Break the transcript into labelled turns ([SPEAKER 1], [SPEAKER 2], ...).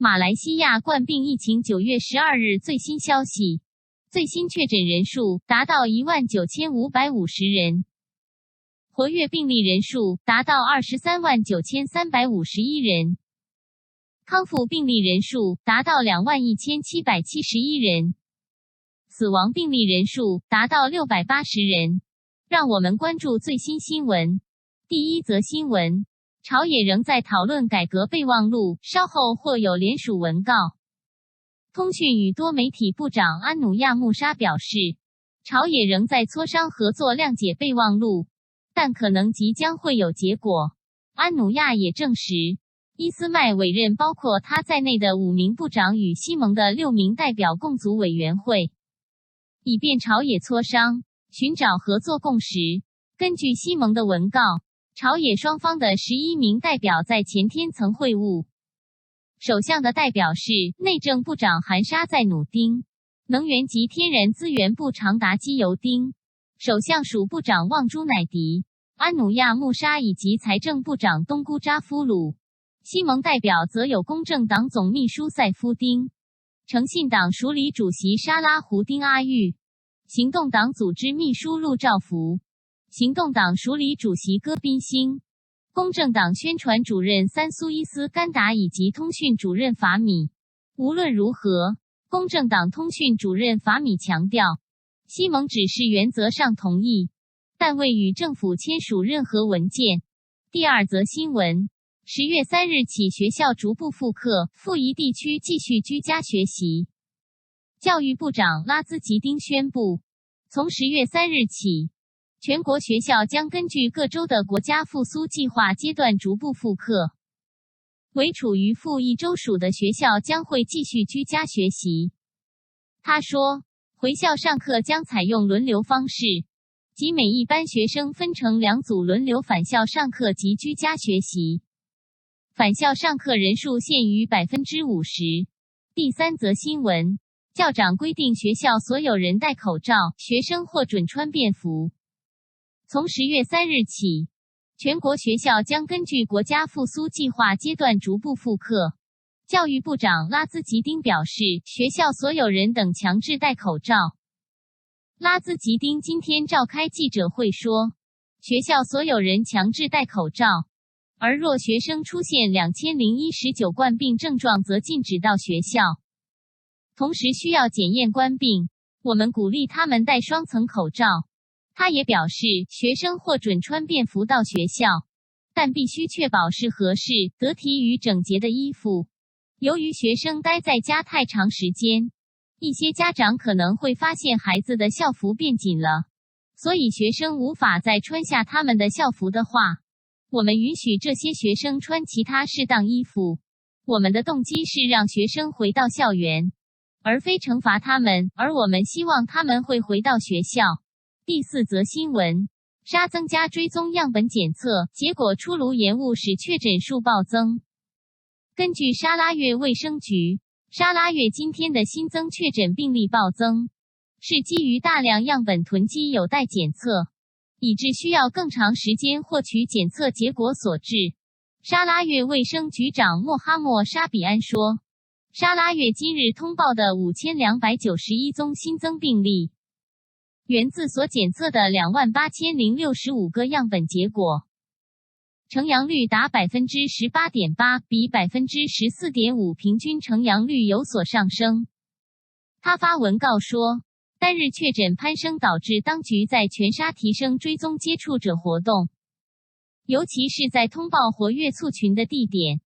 [SPEAKER 1] 马来西亚冠病疫情9月12日最新消息，最新确诊人数达到19550人，活跃病例人数达到239351人，康复病例人数达到21771人，死亡病例人数达到680人。让我们关注最新新闻。第一则新闻。朝野仍在讨论改革备忘录，稍后或有联署文告。通讯与多媒体部长安努亚穆沙表示，朝野仍在磋商合作谅解备忘录，但可能即将会有结果。安努亚也证实，伊斯麦委任包括他在内的5名部长与西盟的6名代表共组委员会，以便朝野磋商，寻找合作共识。根据西盟的文告，朝野双方的11名代表在前天曾会晤。首相的代表是内政部长韩沙在努丁，能源及天然资源部长达基尤丁，首相署部长旺朱乃迪，安努亚穆沙以及财政部长东姑扎夫鲁。西盟代表则有公正党总秘书塞夫丁、诚信党署理主席沙拉胡丁阿育、行动党组织秘书陆兆福、行动党署理主席戈宾星、公正党宣传主任三苏伊斯甘达以及通讯主任法米。无论如何，公正党通讯主任法米强调，西盟只是原则上同意，但未与政府签署任何文件。第二则新闻。10月3日起，学校逐步复课，赴宜地区继续居家学习。教育部长拉兹吉丁宣布，从10月3日起，全国学校将根据各州的国家复苏计划阶段逐步复课。为处于复议州属的学校将会继续居家学习。他说，回校上课将采用轮流方式，即每一班学生分成2组轮流返校上课及居家学习。返校上课人数限于 50%。 第三则新闻。校长规定学校所有人戴口罩，学生或准穿便服。从10月3日起，全国学校将根据国家复苏计划阶段逐步复课。教育部长拉兹吉丁表示，学校所有人等强制戴口罩。拉兹吉丁今天召开记者会说，学校所有人强制戴口罩，而若学生出现2019冠病症状，则禁止到学校。同时需要检验冠病，我们鼓励他们戴双层口罩。他也表示，学生或准穿便服到学校，但必须确保是合适、得体与整洁的衣服。由于学生待在家太长时间，一些家长可能会发现孩子的校服变紧了，所以学生无法再穿下他们的校服的话，我们允许这些学生穿其他适当衣服。我们的动机是让学生回到校园，而非惩罚他们，而我们希望他们会回到学校。第四则新闻。沙增加追踪样本检测，结果出炉延误使确诊数暴增。根据沙拉越卫生局，沙拉越今天的新增确诊病例暴增，是基于大量样本囤积有待检测，以致需要更长时间获取检测结果所致。沙拉越卫生局长莫哈默沙比安说，沙拉越今日通报的5291宗新增病例，源自所检测的28065个样本结果，呈阳率达 18.8%， 比 14.5% 平均呈阳率有所上升。他发文告说，单日确诊攀升导致当局在全沙提升追踪接触者活动，尤其是在通报活跃簇群的地点。